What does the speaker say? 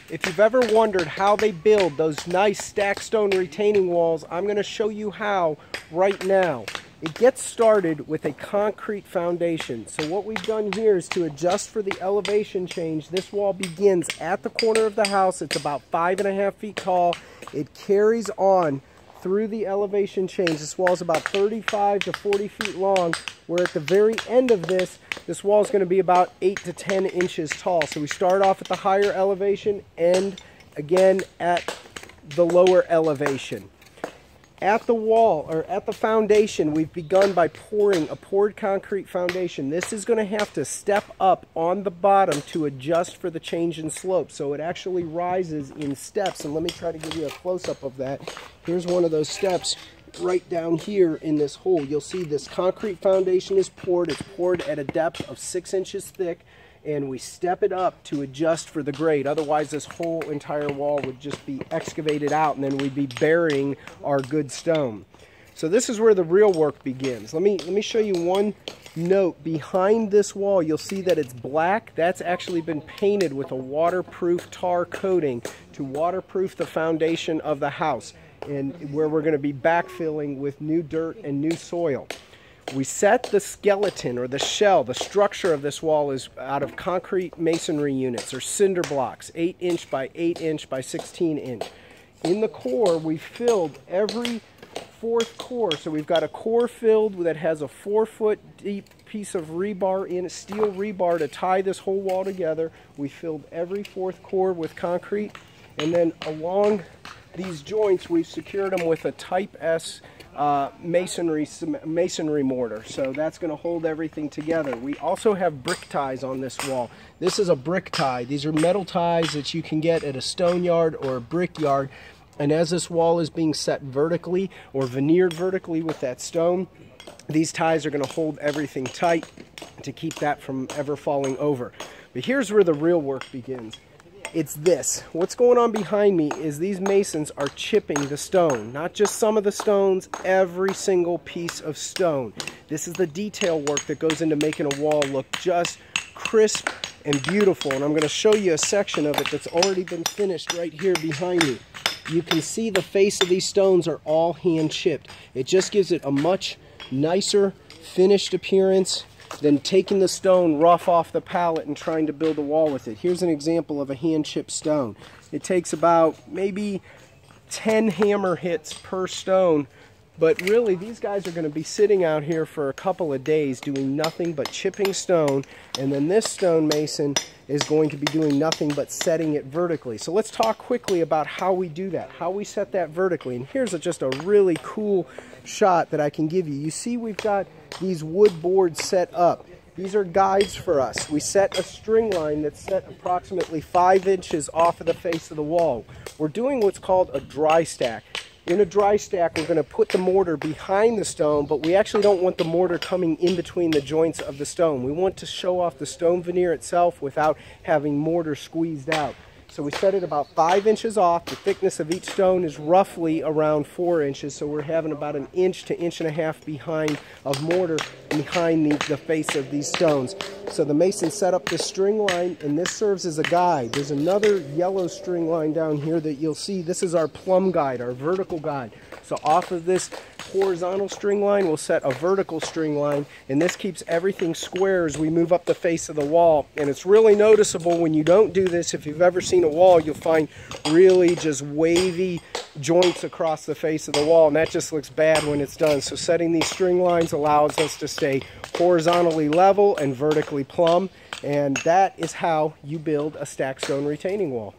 If you've ever wondered how they build those nice stacked stone retaining walls, I'm going to show you how right now. It gets started with a concrete foundation. So what we've done here is to adjust for the elevation change. This wall begins at the corner of the house. It's about 5.5 feet tall. It carries on through the elevation change. This wall is about 35 to 40 feet long, where at the very end of this wall is going to be about 8 to 10 inches tall. So we start off at the higher elevation and again at the lower elevation. At the wall, or at the foundation, we've begun by pouring a poured concrete foundation. This is going to have to step up on the bottom to adjust for the change in slope. So it actually rises in steps. And let me try to give you a close-up of that. Here's one of those steps right down here in this hole. You'll see this concrete foundation is poured. It's poured at a depth of 6 inches thick. And we step it up to adjust for the grade. Otherwise, this whole entire wall would just be excavated out, and then we'd be burying our good stone. So this is where the real work begins. Let me show you one note. Behind this wall, you'll see that it's black. That's actually been painted with a waterproof tar coating to waterproof the foundation of the house, and where we're going to be backfilling with new dirt and new soil. We set the skeleton, or the shell, the structure of this wall is out of concrete masonry units, or cinder blocks, 8 inch by 8 inch by 16 inch. In the core, we filled every fourth core. So we've got a core filled that has a 4-foot deep piece of rebar in it, steel rebar to tie this whole wall together. We filled every fourth core with concrete, and then along these joints, we've secured them with a Type S masonry mortar, so that's going to hold everything together. We also have brick ties on this wall. This is a brick tie. These are metal ties that you can get at a stone yard or a brick yard, and as this wall is being set vertically or veneered vertically with that stone, these ties are going to hold everything tight to keep that from ever falling over. But here's where the real work begins. It's this. What's going on behind me is these masons are chipping the stone. Not just some of the stones, every single piece of stone. This is the detail work that goes into making a wall look just crisp and beautiful. And I'm going to show you a section of it that's already been finished right here behind me. You can see the face of these stones are all hand chipped. It just gives it a much nicer finished appearance than taking the stone rough off the pallet and trying to build a wall with it. Here's an example of a hand-chipped stone. It takes about maybe 10 hammer hits per stone, but really these guys are going to be sitting out here for a couple of days doing nothing but chipping stone, and then this stonemason is going to be doing nothing but setting it vertically. So let's talk quickly about how we do that, how we set that vertically. And here's just a really cool shot that I can give you. You see we've got these wood boards set up. These are guides for us. We set a string line that's set approximately 5 inches off of the face of the wall. We're doing what's called a dry stack. In a dry stack, we're going to put the mortar behind the stone, but we actually don't want the mortar coming in between the joints of the stone. We want to show off the stone veneer itself without having mortar squeezed out. So we set it about 5 inches off. The thickness of each stone is roughly around 4 inches, so we're having about 1 inch to 1.5 inches behind of mortar behind the face of these stones. So the mason set up this string line, and this serves as a guide. There's another yellow string line down here that you'll see. This is our plumb guide, our vertical guide. So off of this horizontal string line, we'll set a vertical string line, and this keeps everything square as we move up the face of the wall. And it's really noticeable when you don't do this. If you've ever seen a wall, you'll find really just wavy joints across the face of the wall, and that just looks bad when it's done. So setting these string lines allows us to stay horizontally level and vertically plumb, and that is how you build a stacked stone retaining wall.